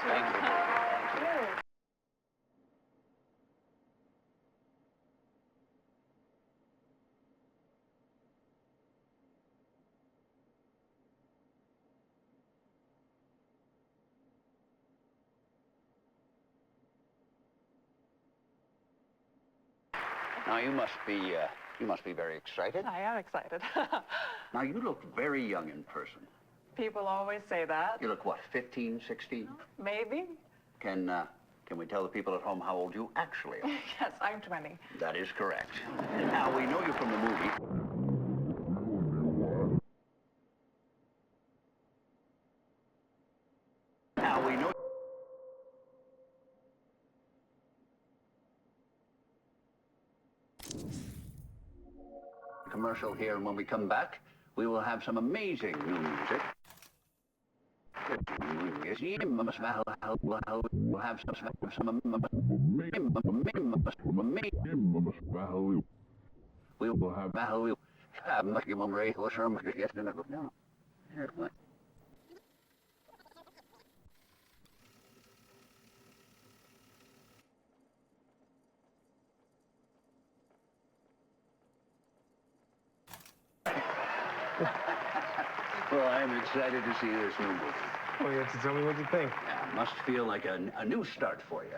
Thank you. Now, you must be very excited. I am excited. Now, you look very young in person. People always say that. You look, what, 15, 16? Maybe. Can we tell the people at home how old you actually are? Yes, I'm 20. That is correct. Now, we know you from the movie. Now, we know... Commercial here, and when we come back, we will have some amazing new music. We'll have some we will have value. Well, I'm excited to see this new movie. Well, you have to tell me what you think. Yeah, must feel like a new start for you.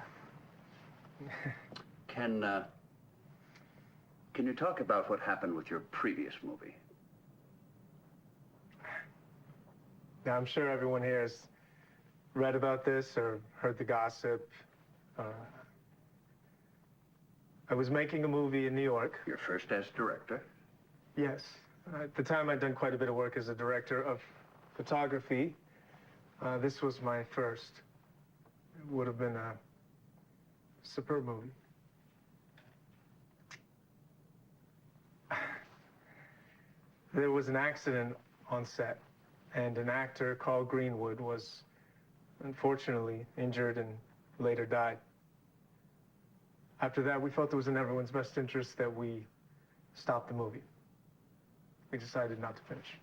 Can you talk about what happened with your previous movie? Now, I'm sure everyone here has read about this or heard the gossip. I was making a movie in New York. Your first as director? Yes. At the time, I'd done quite a bit of work as a director of photography. This was my first. It would have been a superb movie. There was an accident on set, and an actor called Greenwood was unfortunately injured and later died. After that, we felt it was in everyone's best interest that we stop the movie. We decided not to finish.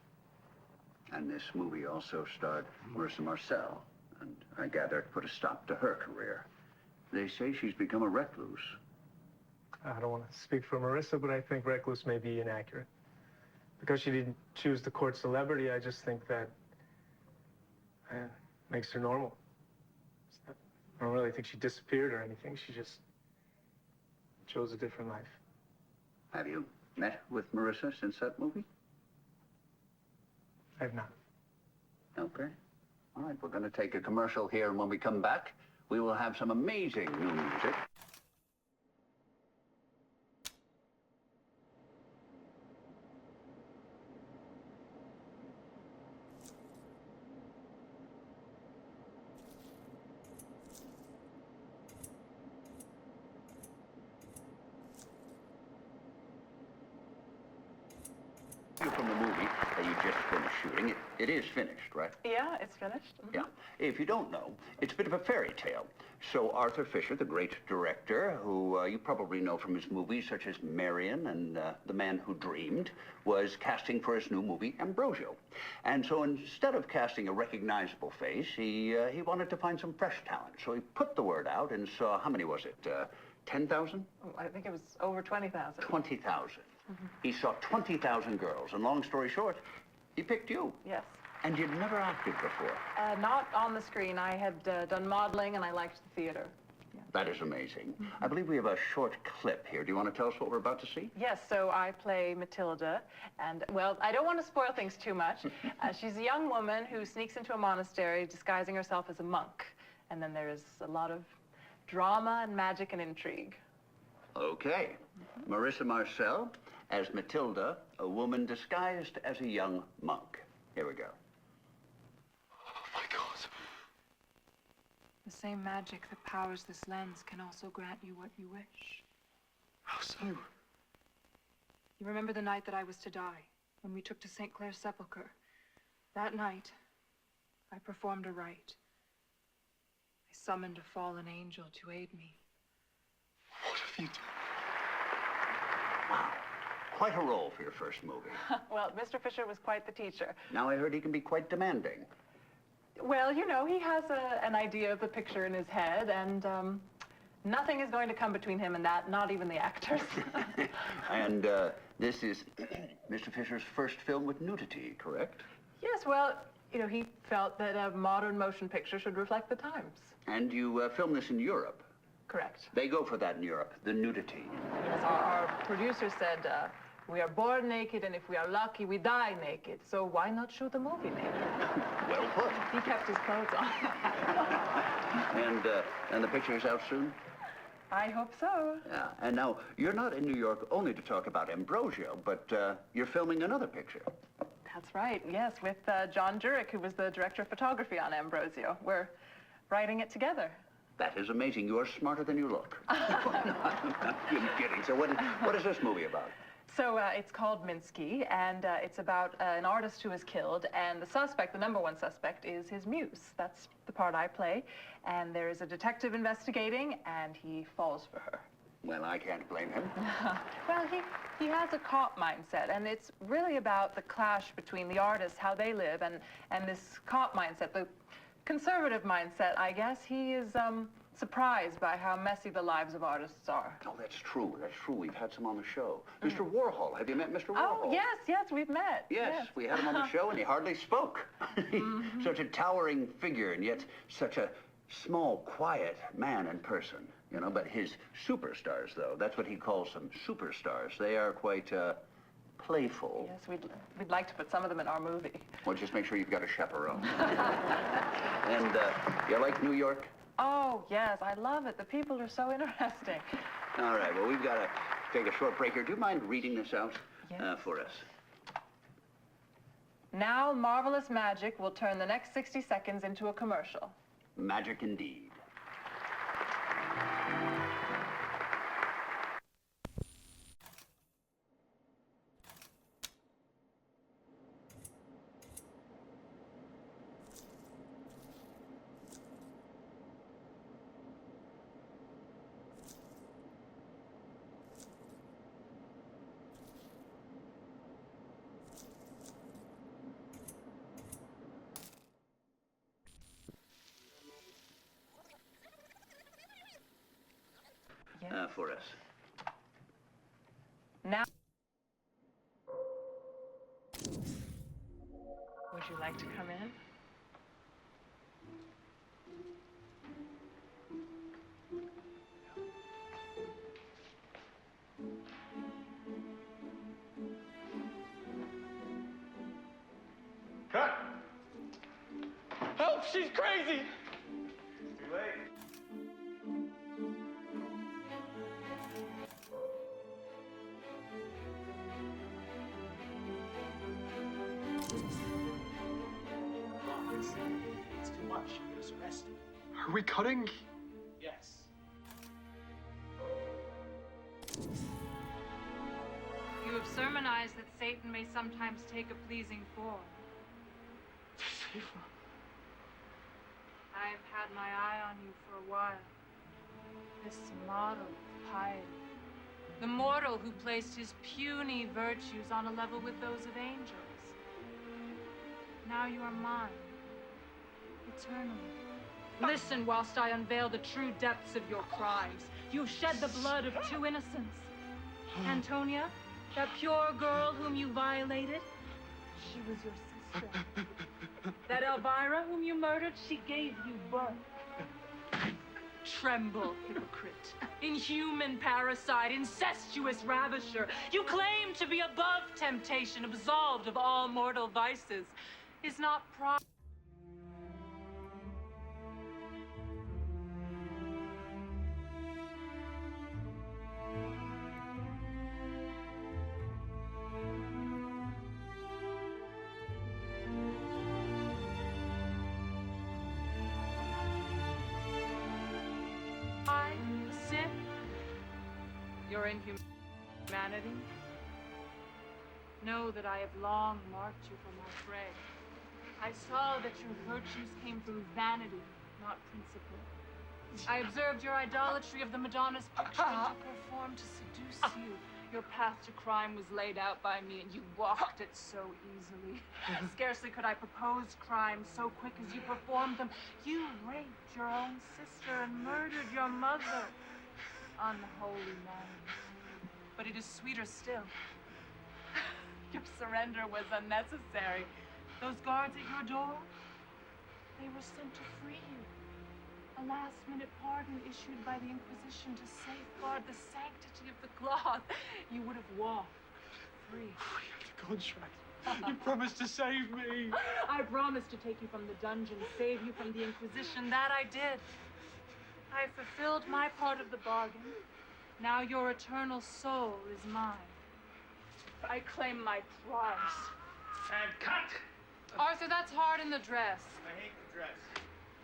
And this movie also starred Marissa Marcel, and I gather it put a stop to her career. They say she's become a recluse. I don't want to speak for Marissa, but I think recluse may be inaccurate. Because she didn't choose to court celebrity, I just think that makes her normal. I don't really think she disappeared or anything. She just chose a different life. Have you met with Marissa since that movie? I have not. Okay. All right, we're going to take a commercial here, and when we come back, we will have some amazing new music. From the movie that you just finished shooting. It is finished, right? Yeah, it's finished. Mm-hmm. Yeah. If you don't know, it's a bit of a fairy tale. So Arthur Fisher, the great director, who you probably know from his movies such as Marion and The Man Who Dreamed, was casting for his new movie, Ambrosio. And so instead of casting a recognizable face, he wanted to find some fresh talent. So he put the word out and saw, how many was it, 10,000? Oh, I think it was over 20,000. 20,000. Mm-hmm. He saw 20,000 girls, and long story short, he picked you. Yes. And you'd never acted before. Not on the screen. I had done modeling, and I liked the theater. Yeah. That is amazing. Mm-hmm. I believe we have a short clip here. Do you want to tell us what we're about to see? Yes, so I play Matilda, and, well, I don't want to spoil things too much. She's a young woman who sneaks into a monastery disguising herself as a monk. And then there is a lot of drama and magic and intrigue. Okay. Mm-hmm. Marissa Marcel as Matilda, a woman disguised as a young monk. Here we go. Oh, my God. The same magic that powers this lens can also grant you what you wish. How so? You remember the night that I was to die, when we took to St. Clair's sepulchre? That night, I performed a rite. I summoned a fallen angel to aid me. What have you done? Wow. Quite a role for your first movie. Well, Mr. Fisher was quite the teacher. Now I heard he can be quite demanding. Well, you know, he has an idea of the picture in his head, and nothing is going to come between him and that, not even the actors. And this is Mr. Fisher's first film with nudity, correct? Yes, well, you know, he felt that a modern motion picture should reflect the times. And you filmed this in Europe? Correct. They go for that in Europe, the nudity. Yes, our producer said, we are born naked, and if we are lucky, we die naked. So why not shoot the movie naked? Well put. He kept his clothes on. And the picture's out soon? I hope so. Yeah, and now, you're not in New York only to talk about Ambrosio, but you're filming another picture. That's right, yes, with John Jurek, who was the director of photography on Ambrosio. We're writing it together. That is amazing. You are smarter than you look. I'm kidding. So what is this movie about? So it's called Minsky, and it's about an artist who is killed, and the suspect, the number one suspect, is his muse. That's the part I play. And there is a detective investigating, and he falls for her. Well, I can't blame him. Well, he has a cop mindset, and it's really about the clash between the artists, how they live, and this cop mindset, the conservative mindset, I guess. He is surprised by how messy the lives of artists are. Oh, that's true. That's true. We've had some on the show. Mr. Warhol. Have you met Mr. Warhol? Oh, yes, we've met. Yes, we had him on the show, and he hardly spoke. Such a towering figure, and yet such a small, quiet man in person, you know. But his superstars, though, that's what he calls them, superstars. They are quite playful. Yes, we'd like to put some of them in our movie. Well, just make sure you've got a chaperone. And you like New York? Oh, yes, I love it. The people are so interesting. All right, well, we've got to take a short break here. Do you mind reading this out for us? Now, marvelous magic will turn the next 60 seconds into a commercial. Magic indeed. Yes. For us. Now, would you like to come in? Cut! Help! She's crazy! Too late. It's too much. Get us arrested. Are we cutting? Yes. You have surmised that Satan may sometimes take a pleasing form. I have had my eye on you for a while. This model of piety. The mortal who placed his puny virtues on a level with those of angels. Now you are mine. Eternally. Listen whilst I unveil the true depths of your crimes. You've shed the blood of two innocents. Antonia, that pure girl whom you violated, she was your sister. That Elvira whom you murdered, she gave you birth. Tremble, hypocrite. Inhuman parasite, incestuous ravisher. You claim to be above temptation, absolved of all mortal vices. Is not pride... sin? Your inhumanity? Know that I have long marked you for my prey. I saw that your virtues came from vanity, not principle. I observed your idolatry of the Madonna's picture that you performed to seduce you. Your path to crime was laid out by me, and you walked it so easily. Scarcely could I propose crimes so quick as you performed them. You raped your own sister and murdered your mother. Unholy man. But it is sweeter still. Your surrender was unnecessary. Those guards at your door, they were sent to free you. A last-minute pardon issued by the Inquisition to safeguard the sanctity of the cloth. You would have walked free. We have the contract. You promised to save me. I promised to take you from the dungeon, save you from the Inquisition. That I did. I fulfilled my part of the bargain. Now your eternal soul is mine. I claim my prize. And cut! Arthur, that's hard in the dress. I hate the dress.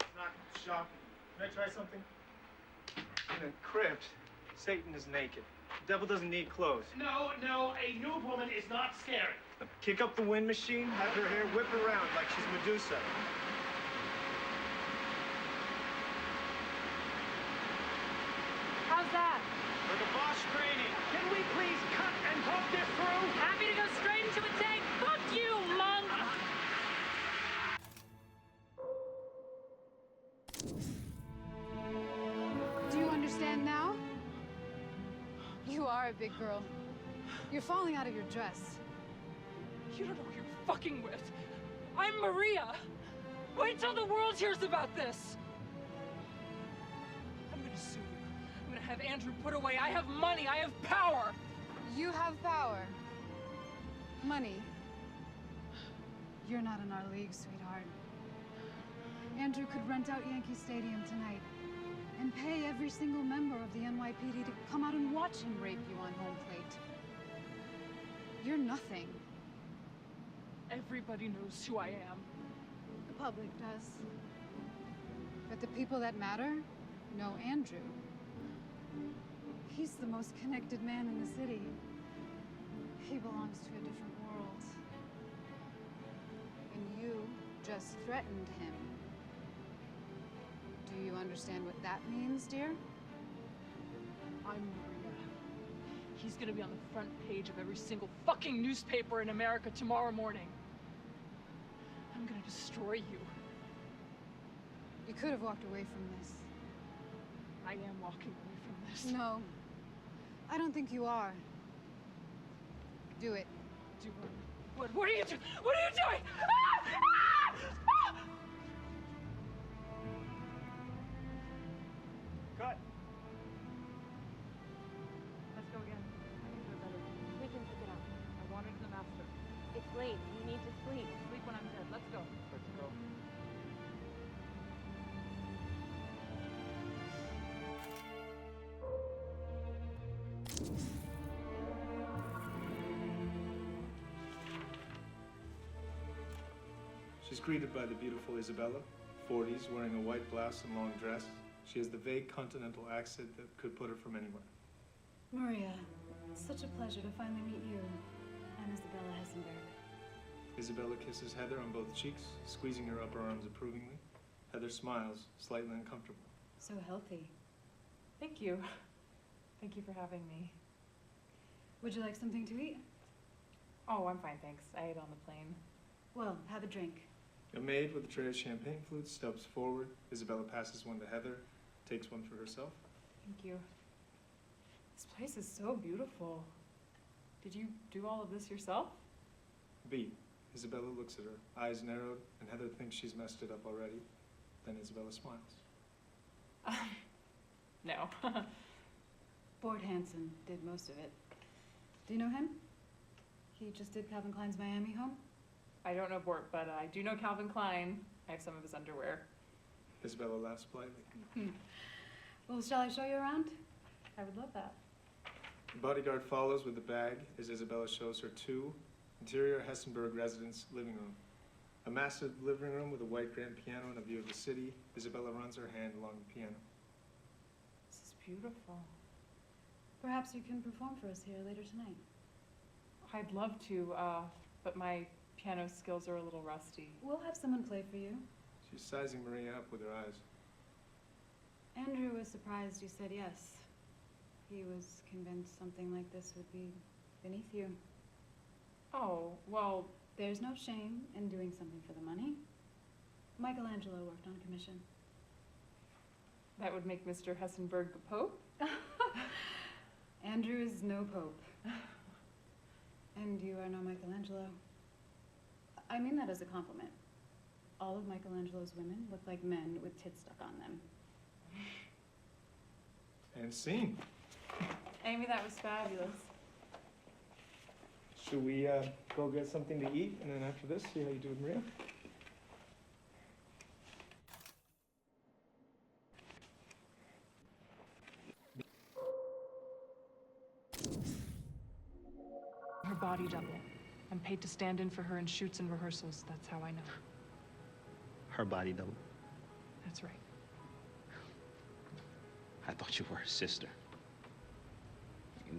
It's not shocking. Can I try something? In a crypt, Satan is naked. The devil doesn't need clothes. No, a nude woman is not scary. Kick up the wind machine, have her hair whip around like she's Medusa. How's that? For the boss training. Can we please cut and talk this through? Happy to go straight into a tank. Fuck you, monk! Do you understand now? You are a big girl. You're falling out of your dress. You don't know who you're fucking with. I'm Maria. Wait till the world hears about this. I'm gonna sue you. I'm gonna have Andrew put away. I have money. I have power. You have power. Money. You're not in our league, sweetheart. Andrew could rent out Yankee Stadium tonight and pay every single member of the NYPD to come out and watch him rape you on home plate. You're nothing. Everybody knows who I am. The public does. But the people that matter know Andrew. He's the most connected man in the city. He belongs to a different world. And you just threatened him. Do you understand what that means, dear? I'm Maria. He's gonna be on the front page of every single fucking newspaper in America tomorrow morning. I'm gonna destroy you. You could have walked away from this. I am walking away from this. No, I don't think you are. Do it. Do what? What are you doing? What are you doing? Ah! Ah! Ah! Cut. Let's go again. I can do it better. We can pick it up. I wanted the master. It's late. You need to sleep. Sleep when I'm dead. Let's go. Let's go. She's greeted by the beautiful Isabella, 40s, wearing a white blouse and long dress. She has the vague continental accent that could put her from anywhere. Maria, it's such a pleasure to finally meet you. I'm Isabella Hessenberg. Isabella kisses Heather on both cheeks, squeezing her upper arms approvingly. Heather smiles, slightly uncomfortable. So healthy. Thank you. Thank you for having me. Would you like something to eat? Oh, I'm fine, thanks. I ate on the plane. Well, have a drink. A maid with a tray of champagne flutes steps forward. Isabella passes one to Heather, takes one for herself. Thank you. This place is so beautiful. Did you do all of this yourself? B. Isabella looks at her, eyes narrowed, and Heather thinks she's messed it up already. Then Isabella smiles. No. Bort Hansen did most of it. Do you know him? He just did Calvin Klein's Miami home. I don't know Bort, but I do know Calvin Klein. I have some of his underwear. Isabella laughs politely. Well, shall I show you around? I would love that. The bodyguard follows with the bag as Isabella shows her two interior Hessenberg residence living room. A massive living room with a white grand piano and a view of the city. Isabella runs her hand along the piano. This is beautiful. Perhaps you can perform for us here later tonight. I'd love to, but my piano skills are a little rusty. We'll have someone play for you. She's sizing Maria up with her eyes. Andrew was surprised you said yes. He was convinced something like this would be beneath you. Oh, well, There's no shame in doing something for the money. Michelangelo worked on commission. that would make Mr. Hessenberg the Pope? Andrew is no pope. And you are no Michelangelo. I mean that as a compliment. All of Michelangelo's women look like men with tits stuck on them. And scene. Amy, that was fabulous. Should we go get something to eat, and then after this, see how you do with Maria? Her body double. I'm paid to stand in for her in shoots and rehearsals. That's how I know. Her body double. That's right. I thought you were her sister.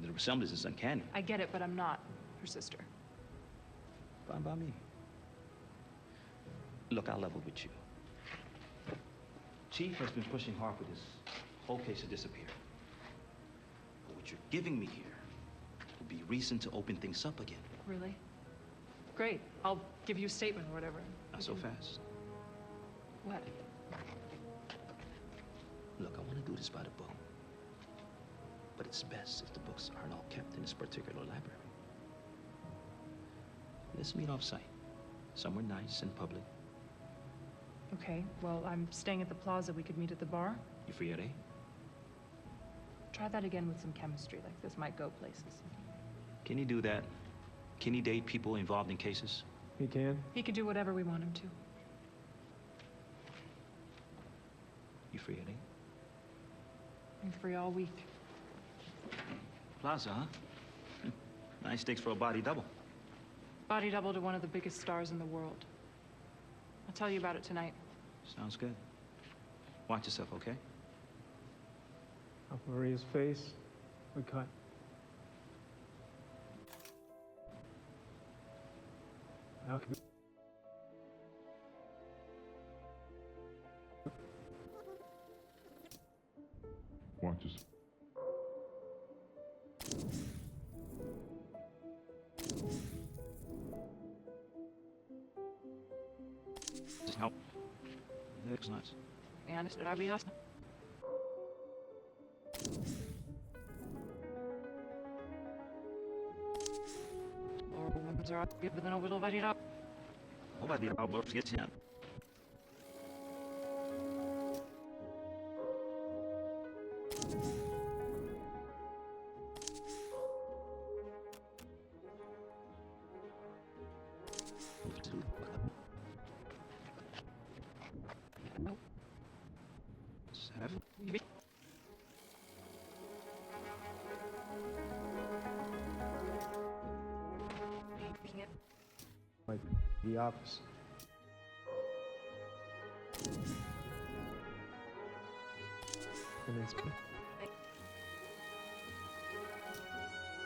The resemblance is uncanny. I get it, but I'm not her sister. Fine by me. Look, I'll level with you. Chief has been pushing hard for this whole case to disappear. But what you're giving me here will be reason to open things up again. Really? Great. I'll give you a statement or whatever. Not so fast. What? Look, I want to do this by the book. But it's best if the books aren't all kept in this particular library. Let's meet off-site. Somewhere nice and public. Okay, well, I'm staying at the plaza. We could meet at the bar. You free at 8? Try that again with some chemistry. Like, this might go places. Can he do that? Can he date people involved in cases? He can. He could do whatever we want him to. You free at 8? I'm free all week. Plaza, huh? Nice stakes for a body double. Body double to one of the biggest stars in the world. I'll tell you about it tonight. Sounds good. Watch yourself, okay? Off Maria's face, we cut. How can Watch us. Help. Looks nice. And it's I be us. Or women's are given a little body up. Nobody about gets in. like the office? And it's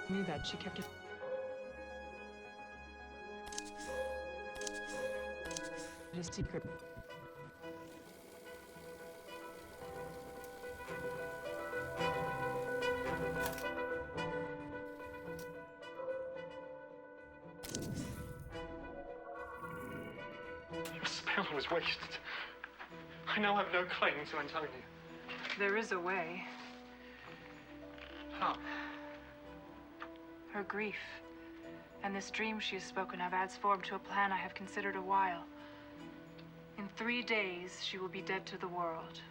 Knew that. She kept it. A secret. Your spell was wasted. I now have no claim to Antonia. There is a way. How? Her grief and this dream she has spoken of adds form to a plan I have considered a while. In 3 days, she will be dead to the world,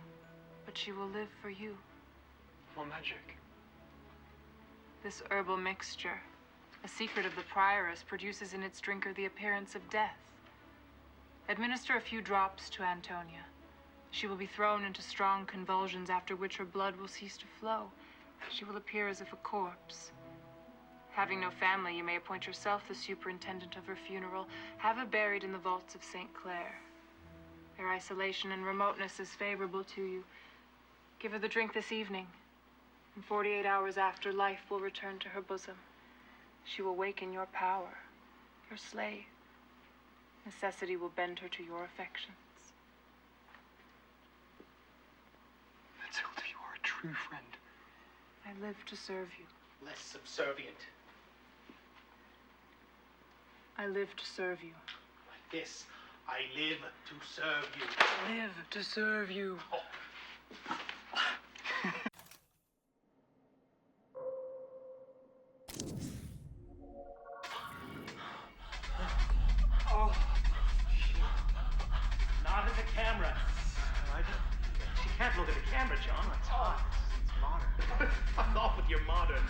but she will live for you. What magic? This herbal mixture, a secret of the prioress, produces in its drinker the appearance of death. Administer a few drops to Antonia. She will be thrown into strong convulsions, after which her blood will cease to flow. She will appear as if a corpse. Having no family, you may appoint yourself the superintendent of her funeral. Have her buried in the vaults of St. Clair. Their isolation and remoteness is favorable to you. Give her the drink this evening. And 48 hours after, life will return to her bosom. She will wake in your power, your slave. Necessity will bend her to your affections. Matilda, you are a true friend. I live to serve you. Less subservient. I live to serve you. Like this. I live to serve you. I live to serve you. Oh, shit. Not at the camera. She can't look at the camera, John. It's hot. It's modern. Fuck off with your modern.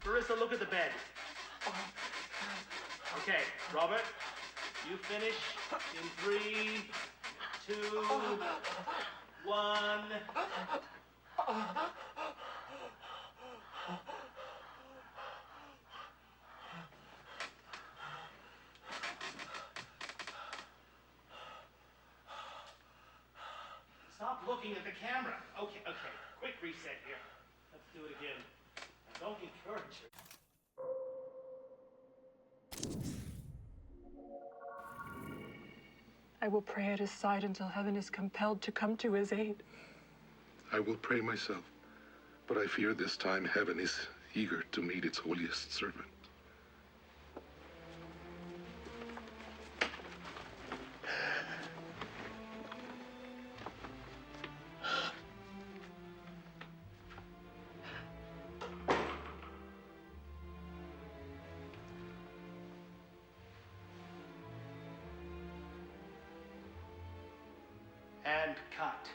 Marissa, look at the bed. Okay, Robert, you finish in 3, 2, 1. Stop looking at the camera. Okay. Quick reset here. Let's do it again. Now, don't encourage her. I will pray at his side until heaven is compelled to come to his aid. I will pray myself, but I fear this time heaven is eager to meet its holiest servant. And cut.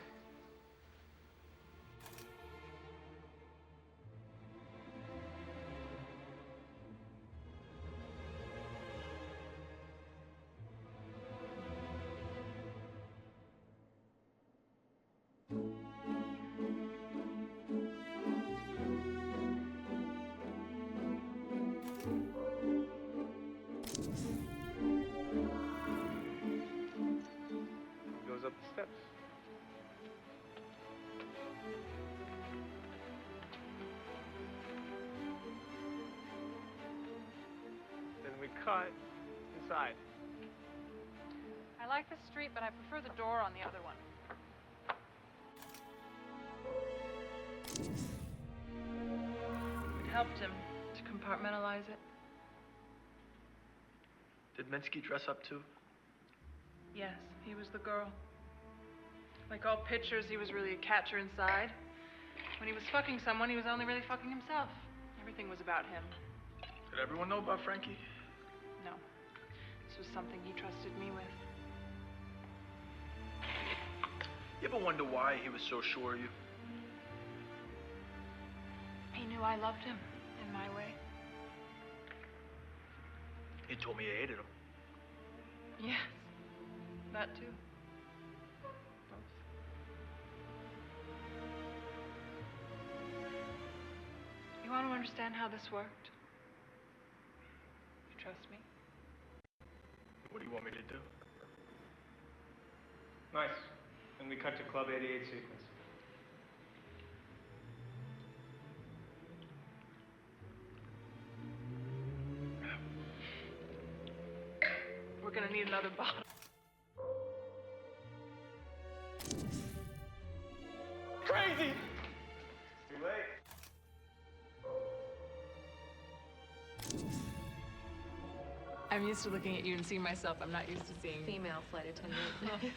Goes up the steps. Then we cut inside. I like this street, but I prefer the door on the other one. It helped him to compartmentalize it. Did Minsky dress up too? Yes, he was the girl. Like all pitchers, he was really a catcher inside. When he was fucking someone, he was only really fucking himself. Everything was about him. Did everyone know about Frankie? No. This was something he trusted me with. You ever wonder why he was so sure of you? He knew I loved him in my way. He told me you hated him. Yes, that too. Both. You want to understand how this worked? You trust me? What do you want me to do? Nice. And we cut to Club 88 sequence. We're gonna need another bottle. Crazy! Too late. I'm used to looking at you and seeing myself. I'm not used to seeing Female flight attendant.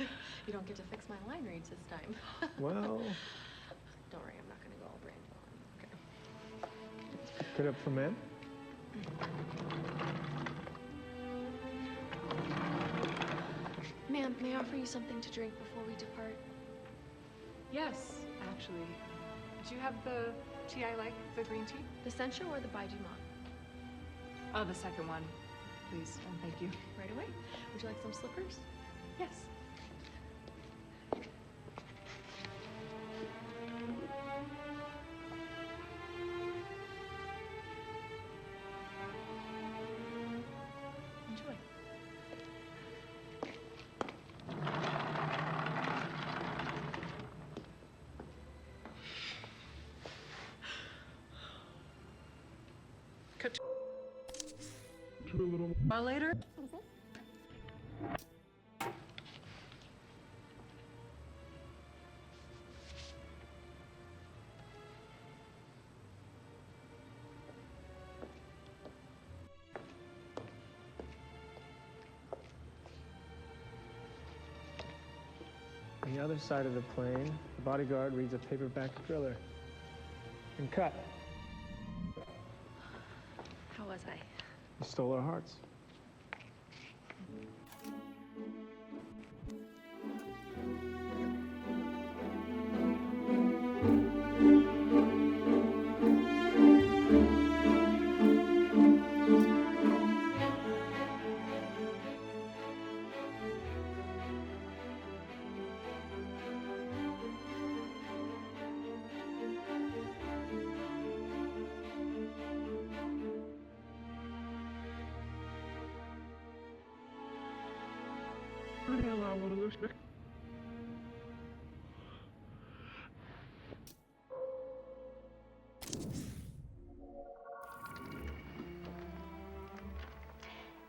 You don't get to fix my line reads this time. Well, Don't worry, I'm not gonna go all Brando on. Okay. put up for men. Ma'am, may I offer you something to drink before we depart? Yes, actually. Do you have the tea I like, the green tea? The Sencha or the Baijimon? Oh, the second one, please. And thank you. Right away. Would you like some slippers? Yes. Enjoy. A while later? On the other side of the plane, the bodyguard reads a paperback thriller. And cut. How was I? You stole our hearts.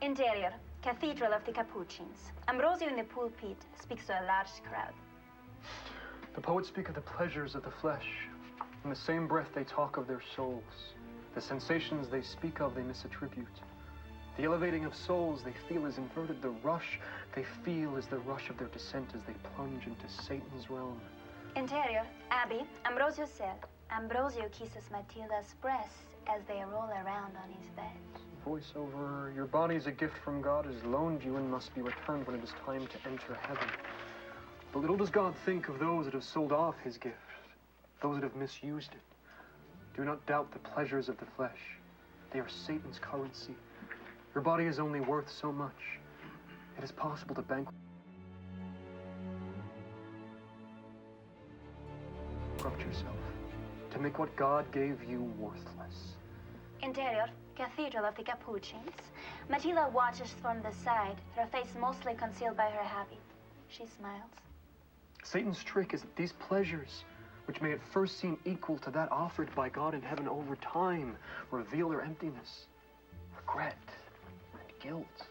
Interior, Cathedral of the Capuchins. Ambrosio in the pulpit speaks to a large crowd. The poets speak of the pleasures of the flesh. In the same breath they talk of their souls. The sensations they speak of they misattribute. The elevating of souls they feel is inverted. The rush they feel is the rush of their descent as they plunge into Satan's realm. Interior, Abbey, Ambrosio's cell. Ambrosio kisses Matilda's breasts as they roll around on his bed. Voiceover, your body is a gift from God, is loaned you and must be returned when it is time to enter heaven. But little does God think of those that have sold off his gift, those that have misused it. Do not doubt the pleasures of the flesh. They are Satan's currency. Your body is only worth so much. It is possible to bankrupt yourself, to make what God gave you worthless. Interior, Cathedral of the Capuchins. Matilda watches from the side, her face mostly concealed by her habit. She smiles. Satan's trick is that these pleasures, which may at first seem equal to that offered by God in heaven, over time reveal their emptiness, regret, and guilt.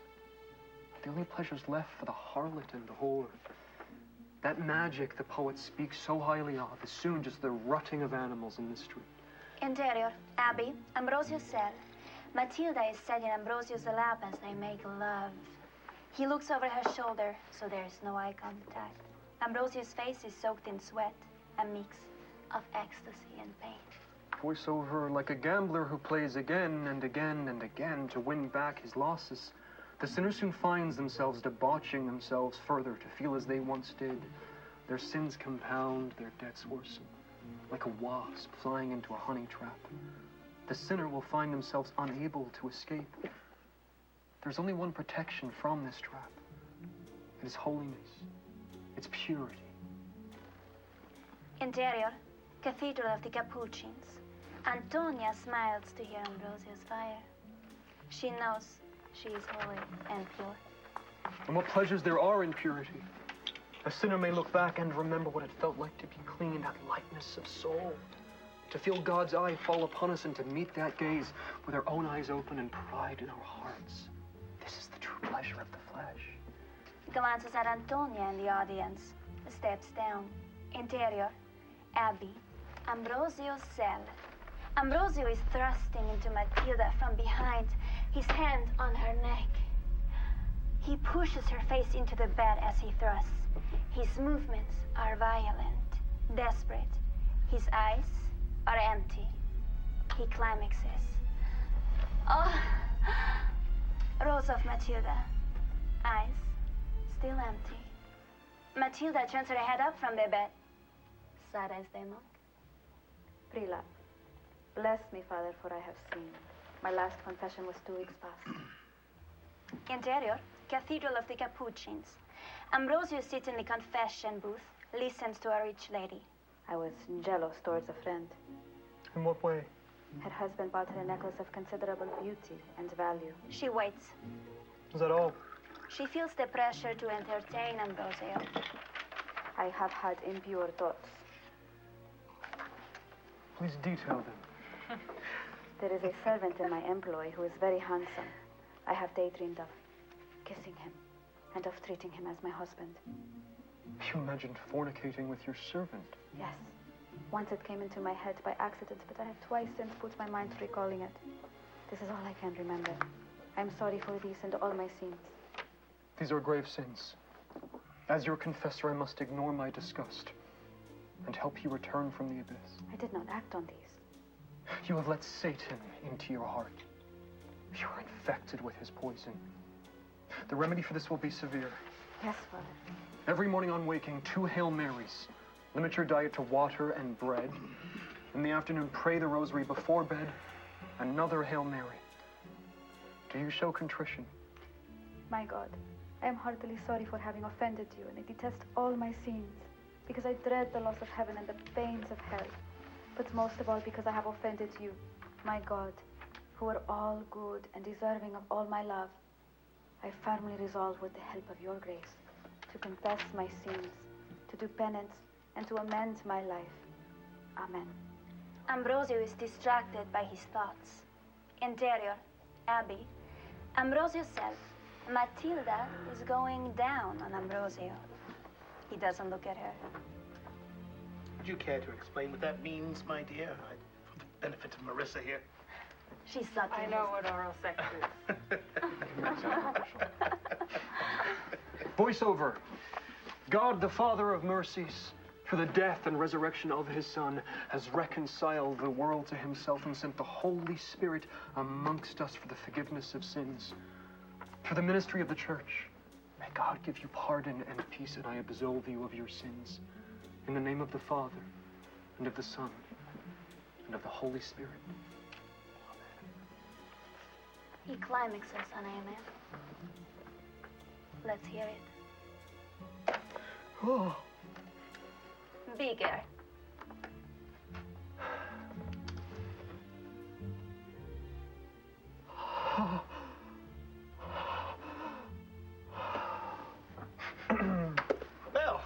The only pleasures left for the harlot and the whore. That magic the poets speak so highly of is soon just the rutting of animals in the street. Interior, Abbey, Ambrosio's cell. Matilda is set in Ambrosio's lap as they make love. He looks over her shoulder, so there is no eye contact. Ambrosio's face is soaked in sweat, a mix of ecstasy and pain. Voiceover, like a gambler who plays again and again and again to win back his losses, the sinner soon finds themselves debauching themselves further to feel as they once did. Their sins compound, their debts worsen. Like a wasp flying into a honey trap, the sinner will find themselves unable to escape. There's only one protection from this trap. It is holiness. It's purity. Interior, Cathedral of the Capuchins. Antonia smiles to hear Ambrosio's fire. She knows she is holy and pure. And what pleasures there are in purity. A sinner may look back and remember what it felt like to be clean, that lightness of soul. To feel God's eye fall upon us and to meet that gaze with our own eyes open and pride in our hearts. This is the true pleasure of the flesh. Glances at Antonia in the audience, steps down. Interior, Abbey, Ambrosio's cell. Ambrosio is thrusting into Matilda from behind, his hand on her neck. He pushes her face into the bed as he thrusts. His movements are violent, desperate. His eyes are empty. He climaxes. Oh! Rose of Matilda. Eyes still empty. Matilda turns her head up from the bed. Sad as they look. Prila, bless me, Father, for I have sinned. My last confession was 2 weeks past. Interior, Cathedral of the Capuchins. Ambrosio sits in the confession booth, listens to a rich lady. I was jealous towards a friend. In what way? Her husband bought her a necklace of considerable beauty and value. She waits. Is that all? She feels the pressure to entertain Ambrosio. I have had impure thoughts. Please detail them. There is a servant in my employ who is very handsome. I have daydreamed of kissing him and of treating him as my husband. You imagined fornicating with your servant? Yes. Once it came into my head by accident, but I have twice since put my mind to recalling it. This is all I can remember. I'm sorry for these and all my sins. These are grave sins. As your confessor, I must ignore my disgust and help you return from the abyss. I did not act on these. You have let Satan into your heart. You are infected with his poison. The remedy for this will be severe. Yes, Father. Every morning on waking, 2 Hail Marys. Limit your diet to water and bread. In the afternoon, pray the rosary before bed. Another Hail Mary. Do you show contrition? My God, I am heartily sorry for having offended you, and I detest all my sins, because I dread the loss of heaven and the pains of hell. But most of all, because I have offended you, my God, who are all good and deserving of all my love. I firmly resolve, with the help of your grace, to confess my sins, to do penance, and to amend my life. Amen. Ambrosio is distracted by his thoughts. Interior, Abby. Ambrosio self. Matilda is going down on Ambrosio. He doesn't look at her. Would you care to explain what that means, my dear? For the benefit of Marissa here. She's sucking. I know what oral sex is. Voiceover. God, the Father of mercies, for the death and resurrection of his Son, has reconciled the world to himself and sent the Holy Spirit amongst us for the forgiveness of sins. For the ministry of the church, may God give you pardon and peace, and I absolve you of your sins. In the name of the Father, and of the Son, and of the Holy Spirit. He climaxes on Amen. Let's hear it. Oh. Bigger. Well,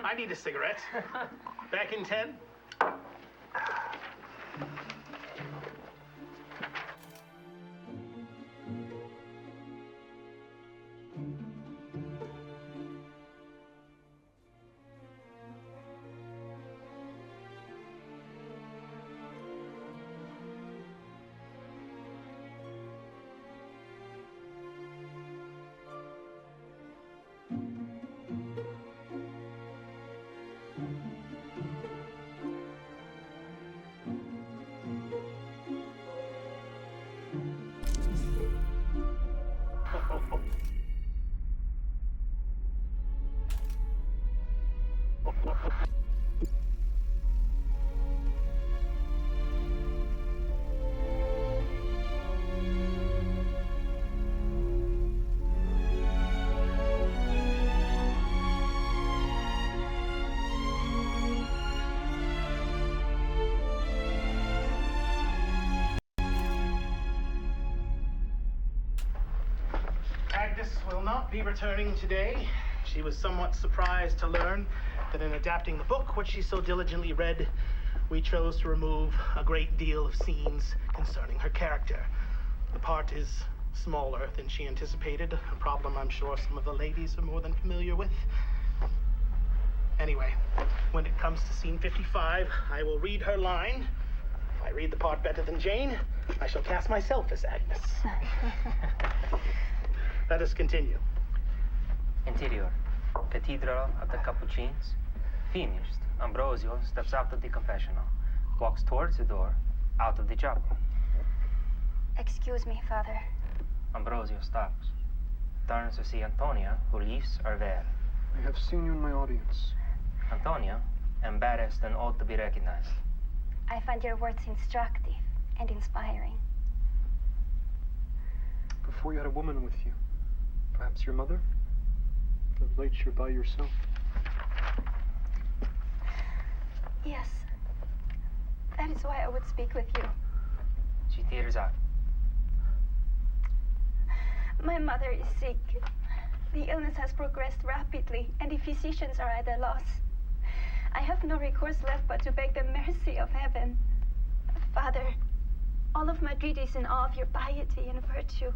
I need a cigarette. Back in 10? Agnes will not be returning today. She was somewhat surprised to learn that in adapting the book, which she so diligently read, we chose to remove a great deal of scenes concerning her character. The part is smaller than she anticipated, a problem I'm sure some of the ladies are more than familiar with. Anyway, when it comes to scene 55, I will read her line. If I read the part better than Jane, I shall cast myself as Agnes. Let us continue. Interior. Cathedral of the Capuchins. Finished. Ambrosio steps out of the confessional, walks towards the door, out of the chapel. Excuse me, Father. Ambrosio stops. Turns to see Antonia, who lifts her veil. I have seen you in my audience. Antonia, embarrassed and ought to be recognized. I find your words instructive and inspiring. Before you had a woman with you. Perhaps your mother? Of late you're by yourself. Yes. That is why I would speak with you. She tears up. My mother is sick. The illness has progressed rapidly, and the physicians are at a loss. I have no recourse left but to beg the mercy of heaven. Father, all of Madrid is in awe of your piety and virtue.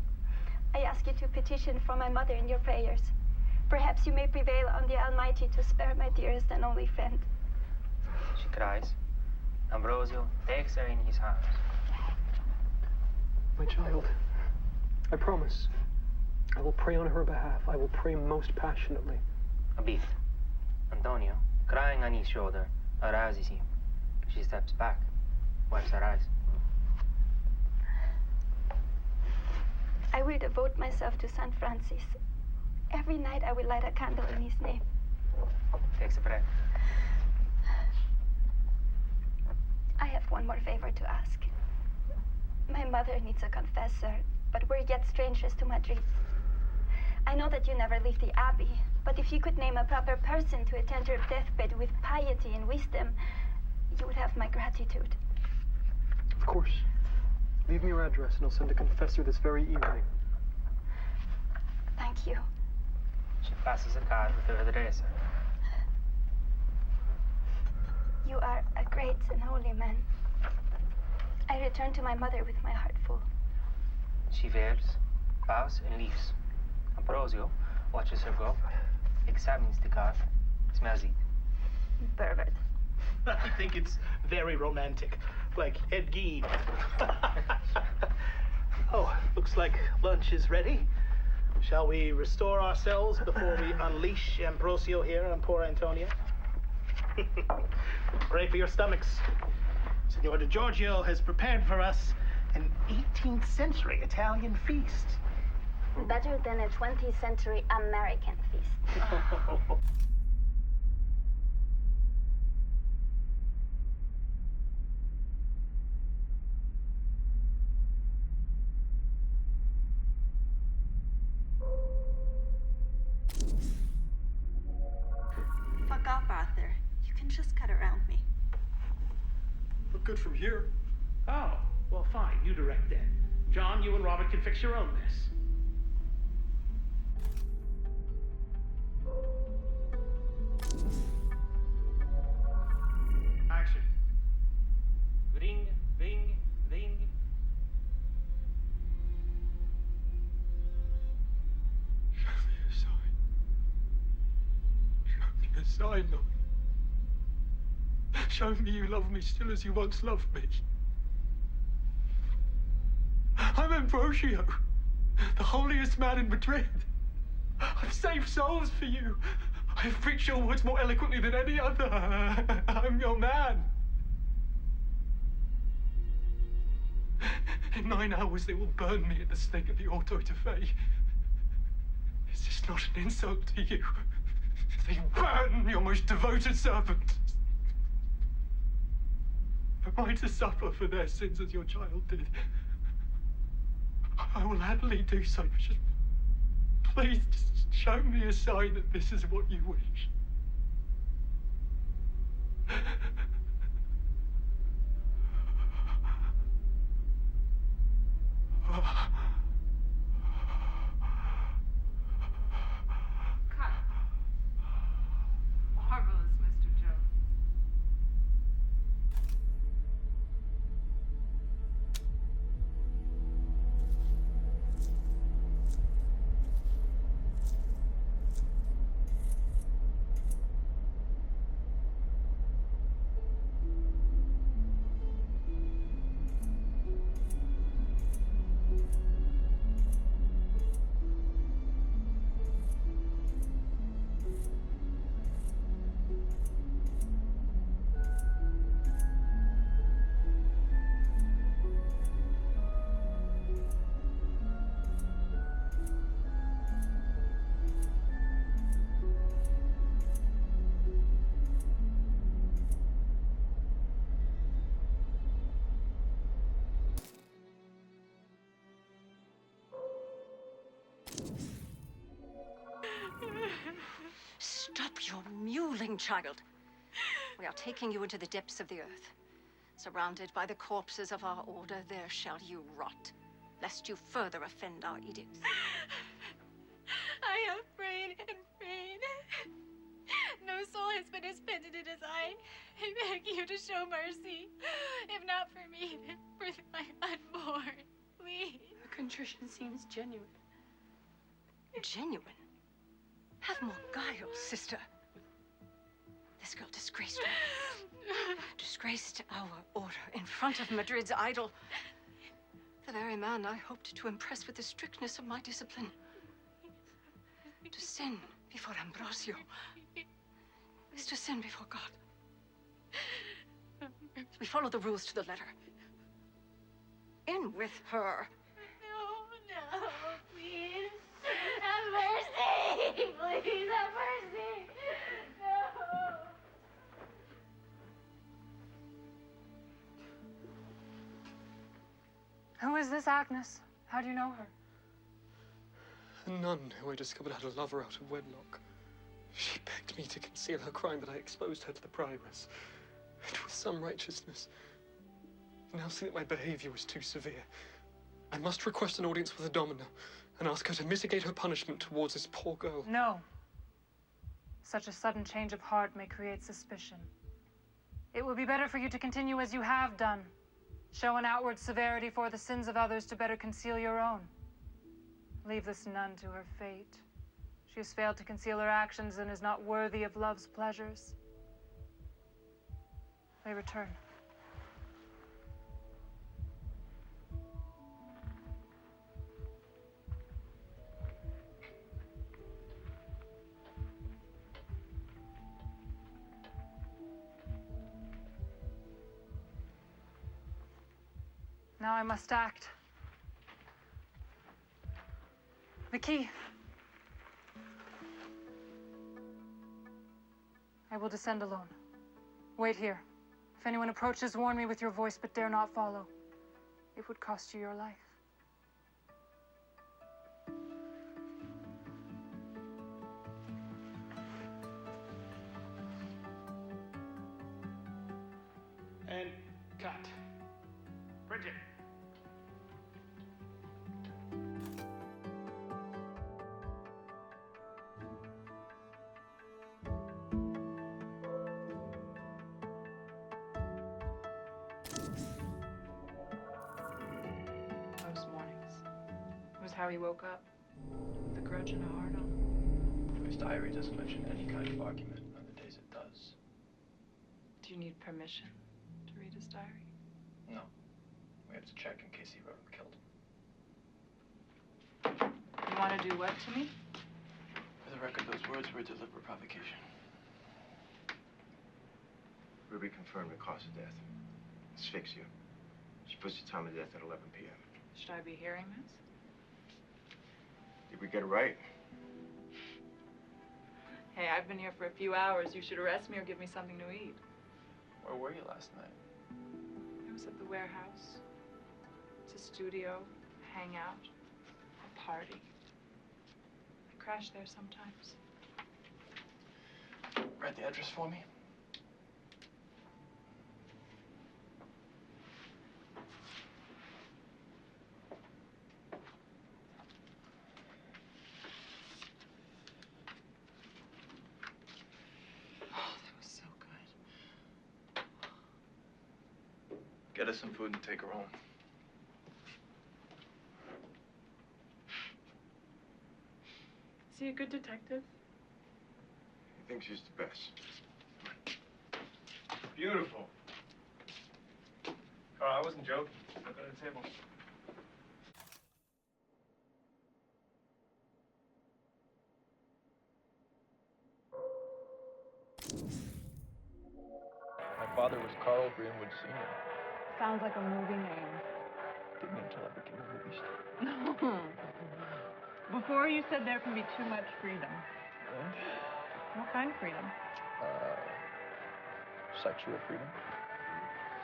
I ask you to petition for my mother in your prayers. Perhaps you may prevail on the Almighty to spare my dearest and only friend. She cries. Ambrosio takes her in his arms. My child, I promise. I will pray on her behalf. I will pray most passionately. A beat. Antonio, crying on his shoulder, arouses him. She steps back, wipes her eyes. I will devote myself to St. Francis. Every night I will light a candle in his name. Takes a breath. I have one more favor to ask. My mother needs a confessor, but we're yet strangers to Madrid. I know that you never leave the abbey, but if you could name a proper person to attend her deathbed with piety and wisdom, you would have my gratitude. Of course. Leave me your address and I'll send a confessor this very evening. Thank you. She passes a card with her address. You are a great and holy man. I return to my mother with my heart full. She veils, bows, and leaves. Ambrosio watches her go, examines the card, smells it. Pervert. I think it's very romantic, like Ed Gein. Oh, looks like lunch is ready. Shall we restore ourselves before we unleash Ambrosio here on poor Antonia? Pray for your stomachs. Signor Di Giorgio has prepared for us an 18th century Italian feast. Better than a 20th century American feast. Fuck off, Arthur. You can just cut around me. Look good from here. Oh, well, fine. You direct then. John, you and Robert can fix your own mess. Action. Ring, ring, ring. Show me a sign, Lord. Show me you love me still as you once loved me. I'm Ambrosio, the holiest man in Madrid. I've saved souls for you. I've preached your words more eloquently than any other. I'm your man. In 9 hours, they will burn me at the stake of the Auto de Fe. Is this not an insult to you? They burn your most devoted servant. Am I to suffer for their sins as your child did? I will happily do so. Just please, just show me a sign that this is what you wish. Cut. Marvelous, Mr. Joe. Stop your mewling, child. We are taking you into the depths of the earth. Surrounded by the corpses of our order, there shall you rot, lest you further offend our edicts. I have prayed and prayed. No soul has been as penitent as I. I beg you to show mercy. If not for me, then for my unborn. Please. The contrition seems genuine. Genuine? Have more guile, sister. This girl disgraced me. Disgraced our order in front of Madrid's idol. The very man I hoped to impress with the strictness of my discipline. To sin before Ambrosio is to sin before God. We follow the rules to the letter. In with her. No, please. Have mercy. Please, have mercy. No. Who is this Agnes? How do you know her? A nun who I discovered had a lover out of wedlock. She begged me to conceal her crime, but I exposed her to the prioress. It was some righteousness. I now see that my behavior was too severe. I must request an audience with the Domina and ask her to mitigate her punishment towards this poor girl. No. Such a sudden change of heart may create suspicion. It will be better for you to continue as you have done. Show an outward severity for the sins of others to better conceal your own. Leave this nun to her fate. She has failed to conceal her actions and is not worthy of love's pleasures. They return. Now I must act. The key. I will descend alone. Wait here. If anyone approaches, warn me with your voice, but dare not follow. It would cost you your life. And cut. Bridget. Most mornings. It was how he woke up. With a grudge and a heart on. His diary doesn't mention any kind of argument. On the days it does. Do you need permission to read his diary? No. We have to check in case he wrote and killed him. You want to do what to me? For the record, those words were a deliberate provocation. Ruby confirmed the cause of death. Asphyxia. She puts the time of death at 11 p.m. Should I be hearing this? Did we get it right? Hey, I've been here for a few hours. You should arrest me or give me something to eat. Where were you last night? I was at the warehouse. It's a studio, a hangout, a party. I crash there sometimes. Write the address for me. Get us some food and take her home. Is he a good detective? He thinks she's the best. Beautiful. Carl, I wasn't joking. Look at the table. My father was Carl Greenwood Sr. Sounds like a movie name. Didn't until I became a movie star. Before you said there can be too much freedom. What kind of freedom? Sexual freedom,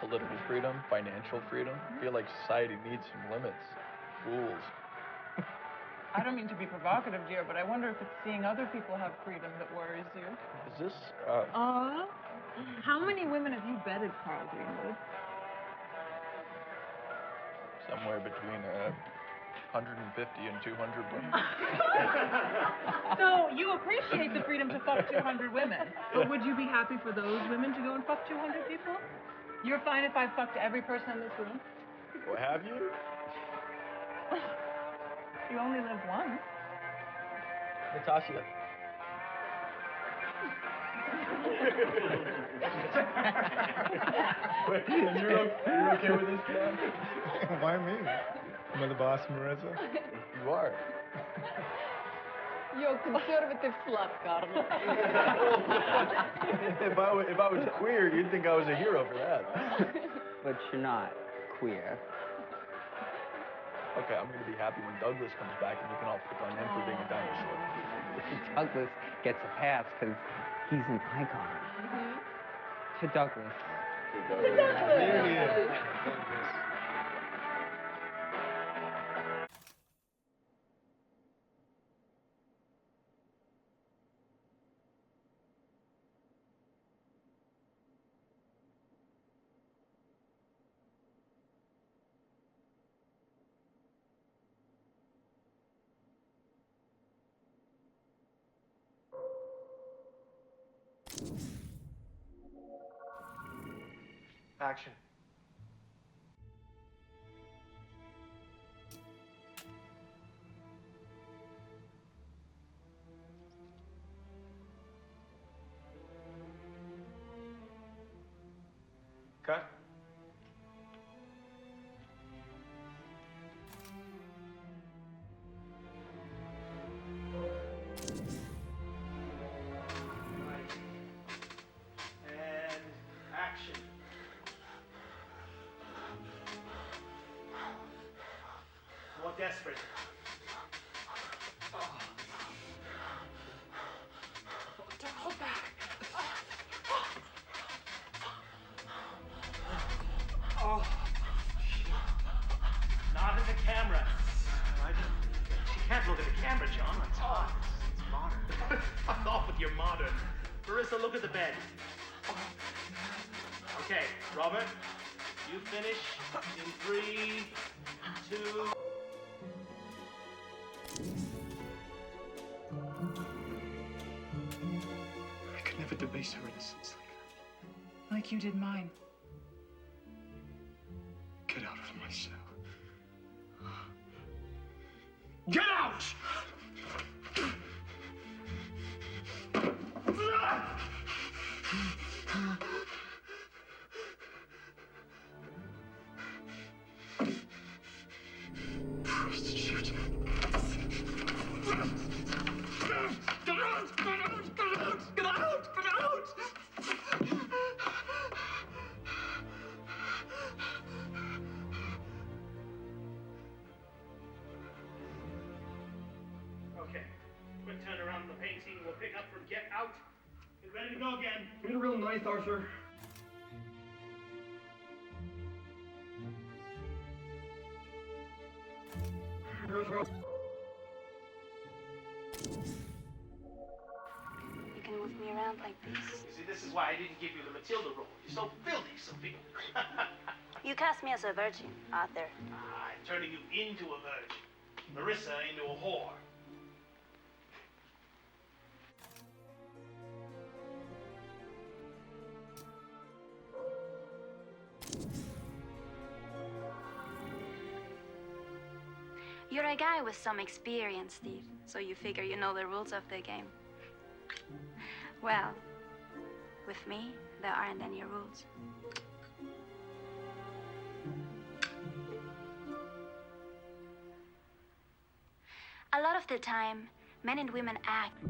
political freedom, financial freedom. I feel like society needs some limits, rules. I don't mean to be provocative, dear, but I wonder if it's seeing other people have freedom that worries you. Is this, How many women have you bedded, Carl Greenwood? somewhere between 150 and 200 women? So you appreciate the freedom to fuck 200 women, but would you be happy for those women to go and fuck 200 people? You're fine if I fucked every person in this room? Well, have you? You only live once. Natasha. You're okay with this, John? Why me? Am I the boss, Marissa? You are. your conservative slut, Carla. If I was queer, you'd think I was a hero for that. But you're not queer. Okay, I'm gonna be happy when Douglas comes back and you can all pick on him for being a dinosaur. Douglas gets a pass because he's an icon. To Douglas. There he is. Action. Cut. And action. More desperate. Don't hold back. Oh. Not at the camera. She can't look at the camera, John. It's hot. It's modern. Fuck off with your modern. Marissa, look at the bed. Okay, Robert, you finish in 3, 2... I could never debase her innocence Like you did mine. Get out of my cell. Get out! Prostitute. Get out! Get out! Get out! Get out! Get out! Okay, quick turn around the painting. We'll pick up from Get Out. Get ready to go again. Give it a real knife, Arthur. You can move me around like this. You see, this is why I didn't give you the Matilda role. You're so filthy, Sophia. You cast me as a virgin, Arthur. I'm turning you into a virgin. Marissa into a whore. You're a guy with some experience, Steve, so you figure you know the rules of the game. Well, with me, there aren't any rules. A lot of the time, men and women act